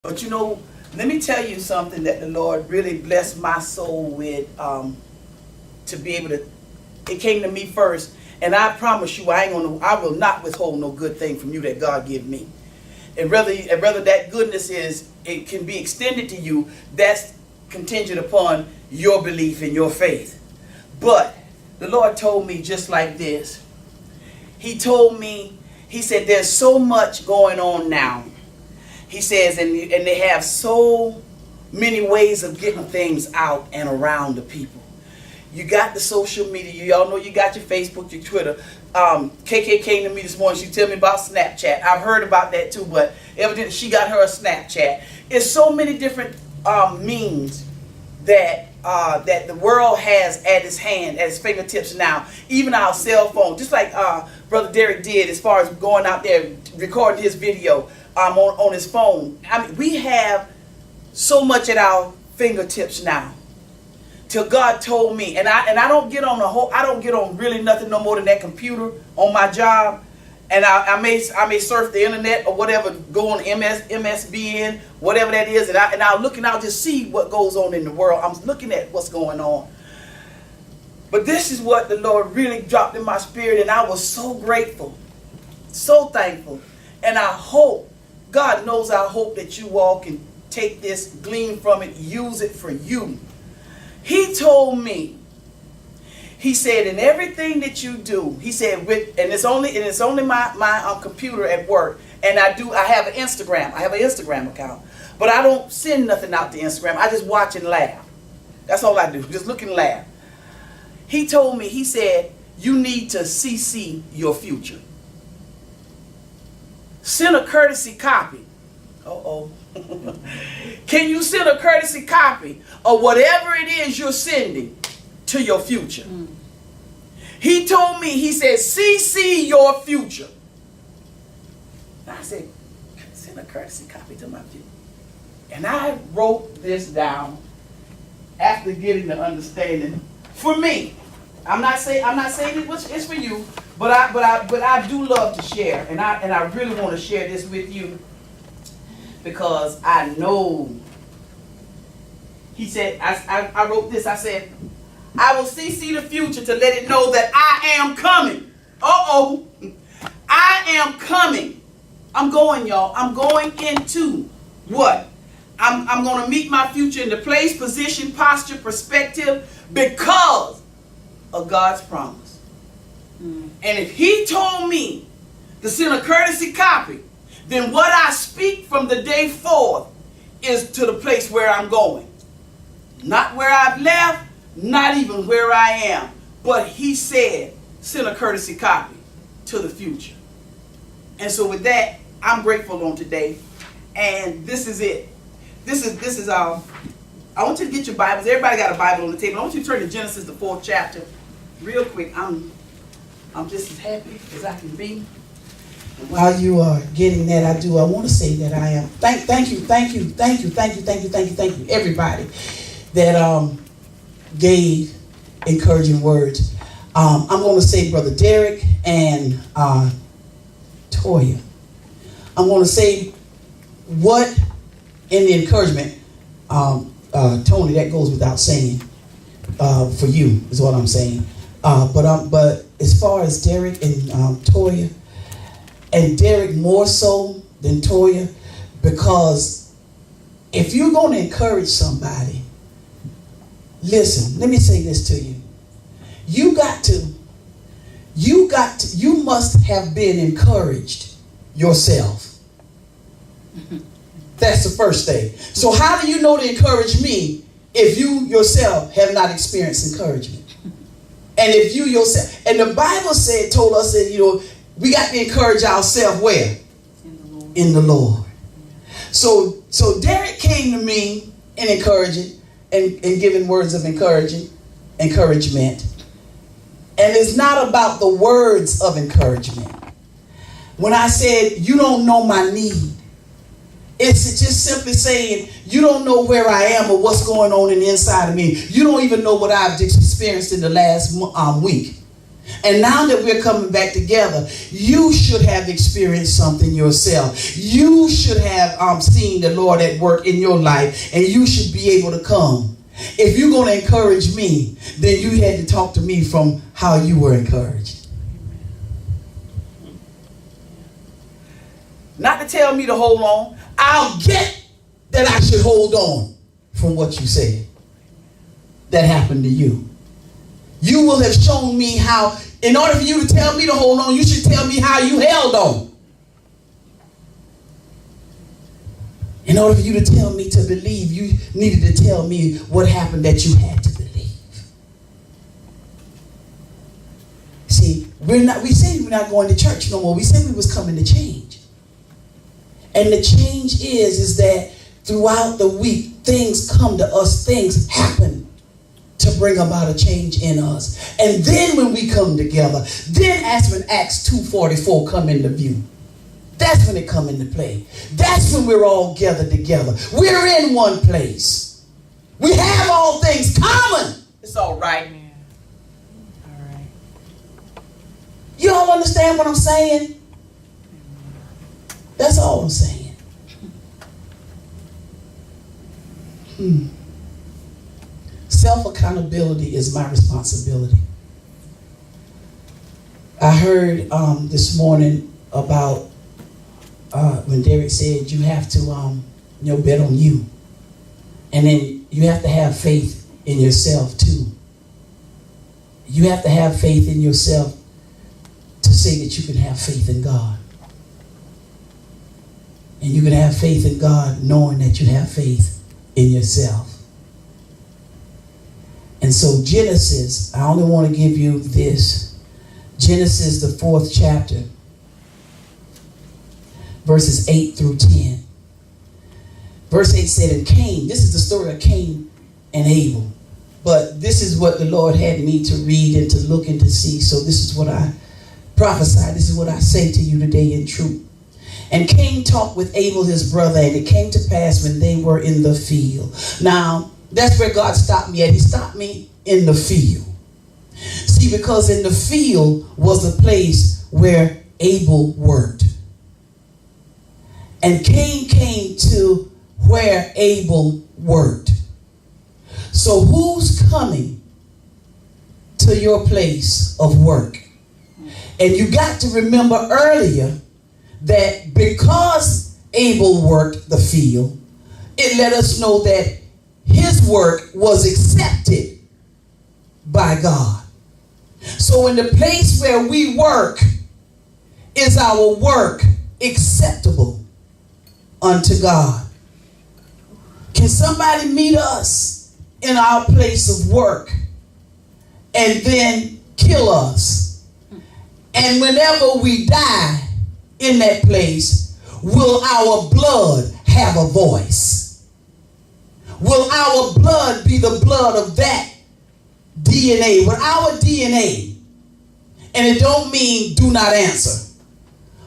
But let me tell you something that the Lord really blessed my soul with, to be able to, it came to me first, and I promise you I will not withhold no good thing from you that God give me. And whether that goodness it can be extended to you, that's contingent upon your belief and your faith. But the Lord told me just like this. He told me, he said, there's so much going on now. He says, and they have so many ways of getting things out and around the people. You got the social media. You all know you got your Facebook, your Twitter. KK came to me this morning. She told me about Snapchat. I've heard about that too, but evidently she got her a Snapchat. It's so many different means that the world has at its hand, at its fingertips now. Even our cell phone, just like Brother Derek did as far as going out there recording his video on his phone. I mean, we have so much at our fingertips now. Till God told me, and I don't get on really nothing no more than that computer on my job, and I may surf the internet or whatever, go on MSBN, whatever that is, and I'll look and I'll just see what goes on in the world. I'm looking at what's going on. But this is what the Lord really dropped in my spirit, and I was so grateful, so thankful, and I hope, God knows I hope that you all can take this, glean from it, use it for you. He told me, he said, in everything that you do, he said, it's only my computer at work, and I have an Instagram account, but I don't send nothing out to Instagram. I just watch and laugh. That's all I do, just look and laugh. He told me, he said, you need to CC your future. Send a courtesy copy. Can you send a courtesy copy of whatever it is you're sending to your future? He told me, he said, CC your future. And I said, send a courtesy copy to my future. And I wrote this down after getting the understanding. For me, I'm not saying it's for you, but I do love to share, and I really want to share this with you. Because I know, he said, I wrote this, I said, I will CC the future to let it know that I am coming. I am coming. I'm going, y'all. I'm going into what? I'm going to meet my future in the place, position, posture, perspective, because of God's promise. And if he told me to send a courtesy copy, then what I speak from the day forth is to the place where I'm going. Not where I've left, not even where I am. But he said, send a courtesy copy to the future. And so with that, I'm grateful on today. And this is it. This is I want you to get your Bibles. Everybody got a Bible on the table. I want you to turn to Genesis, the 4th chapter. Real quick. I'm just as happy as I can be. While you are getting that, I want to say that I am thank you everybody that gave encouraging words. I'm going to say Brother Derek and Toya. I'm going to say what in the encouragement, Tony, that goes without saying for you is what I'm saying. But as far as Derek and Toya. And Derek more so than Toya, because if you're going to encourage somebody, listen, let me say this to you. You must have been encouraged yourself. That's the first thing. So how do you know to encourage me if you yourself have not experienced encouragement? And if you yourself, and the Bible told us that, we got to encourage ourselves where? In the Lord. So Derek came to me and encouraging and giving words of encouragement. And it's not about the words of encouragement. When I said, you don't know my need, it's just simply saying, you don't know where I am or what's going on in the inside of me. You don't even know what I've experienced in the last week. And now that we're coming back together, you should have experienced something yourself. You should have seen the Lord at work in your life, and you should be able to come. If you're going to encourage me, then you had to talk to me from how you were encouraged. Not to tell me to hold on. I'll get that I should hold on from what you said that happened to you. You will have shown me how, in order for you to tell me to hold on, you should tell me how you held on. In order for you to tell me to believe, you needed to tell me what happened that you had to believe. See, we said we're not going to church no more. We said we was coming to change. And the change is that throughout the week, things come to us, things happen to bring about a change in us. And then when we come together, then that's when Acts 2:44 come into view. That's when it come into play. That's when we're all gathered together. We're in one place. We have all things common. It's all right. All right. You all understand what I'm saying? That's all I'm saying. Self-accountability is my responsibility. I heard this morning about when Derek said you have to bet on you. And then you have to have faith in yourself too. You have to have faith in yourself to say that you can have faith in God. And you can have faith in God knowing that you have faith in yourself. And so Genesis, I only want to give you this. Genesis, the 4th chapter, verses 8 through 10. Verse 8 said, and Cain, this is the story of Cain and Abel. But this is what the Lord had me to read and to look and to see. So this is what I prophesy. This is what I say to you today in truth. And Cain talked with Abel his brother, and it came to pass when they were in the field. Now, that's where God stopped me at. He stopped me in the field. See, because in the field was the place where Abel worked. And Cain came to where Abel worked. So who's coming to your place of work? And you got to remember earlier that because Abel worked the field, it let us know that his work was accepted by God. So in the place where we work, is our work acceptable unto God? Can somebody meet us in our place of work and then kill us? And whenever we die in that place, will our blood have a voice? Will our blood be the blood of that DNA? Will our DNA, and it don't mean do not answer,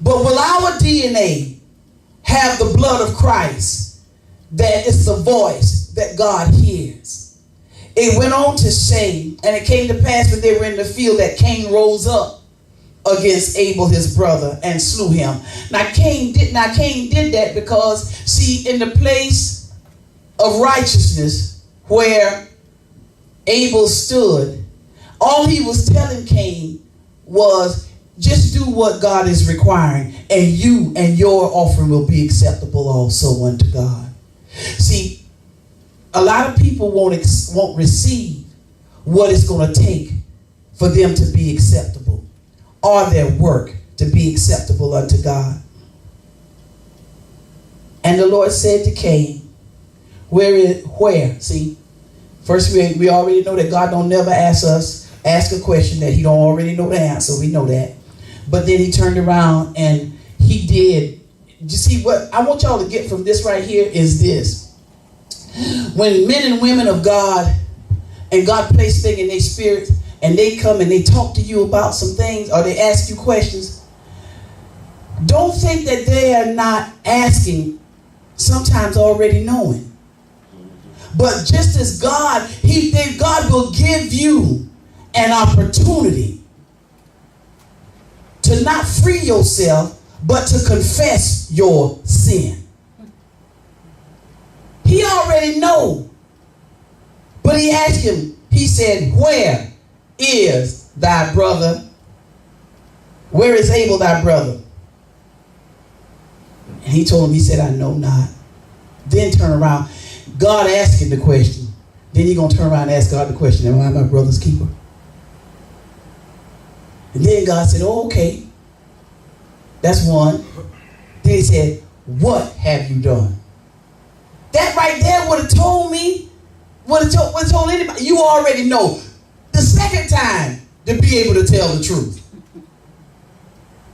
but will our DNA have the blood of Christ, that is the voice that God hears? It went on to say, and it came to pass when they were in the field that Cain rose up against Abel his brother and slew him. Now Cain did that because, see, in the place of righteousness where Abel stood, all he was telling Cain was just do what God is requiring, and you and your offering will be acceptable also unto God. See, a lot of people won't receive what it's going to take for them to be acceptable, or their work to be acceptable unto God. And the Lord said to Cain, where? See, first we already know that God don't never ask a question that he don't already know the answer. We know that. But then he turned around and he did. You see, what I want y'all to get from this right here is this. When men and women of God and God place things in their spirit and they come and they talk to you about some things or they ask you questions, don't think that they are not asking, sometimes already knowing. But just as God will give you an opportunity to not free yourself, but to confess your sin. He already know. But he asked him, he said, where is thy brother? Where is Abel thy brother? And he told him, he said, I know not. Then turn around. God asked him the question. Then he going to turn around and ask God the question, am I my brother's keeper? And then God said, oh, okay. That's one. Then he said, what have you done? That right there would have told me, would have told anybody, you already know. The second time to be able to tell the truth.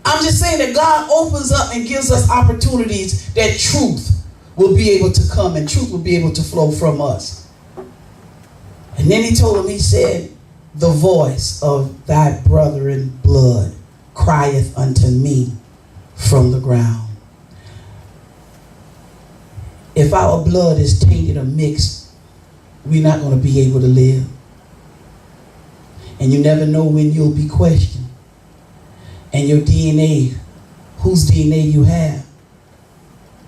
I'm just saying that God opens up and gives us opportunities that truth will be able to come and truth will be able to flow from us. And then he told him, he said, the voice of thy brother in blood crieth unto me from the ground. If our blood is tainted or mixed, we're not going to be able to live. And you never know when you'll be questioned. And your DNA, whose DNA you have.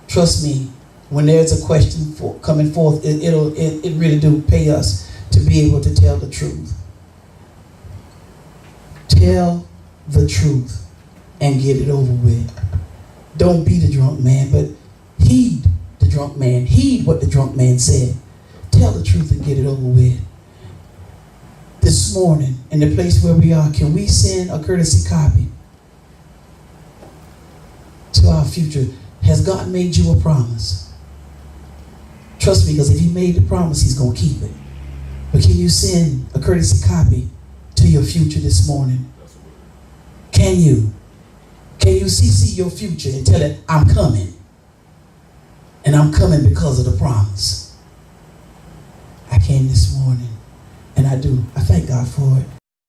Trust me, when there's a question coming forth, it really do pay us to be able to tell the truth. Tell the truth and get it over with. Don't be the drunk man, but heed the drunk man. Heed what the drunk man said. Tell the truth and get it over with. This morning, in the place where we are, can we send a courtesy copy to our future? Has God made you a promise? Trust me, because if he made the promise, he's going to keep it. But can you send a courtesy copy to your future this morning? Can you? Can you CC your future and tell it, I'm coming? And I'm coming because of the promise. I came this morning, and I do. I thank God for it.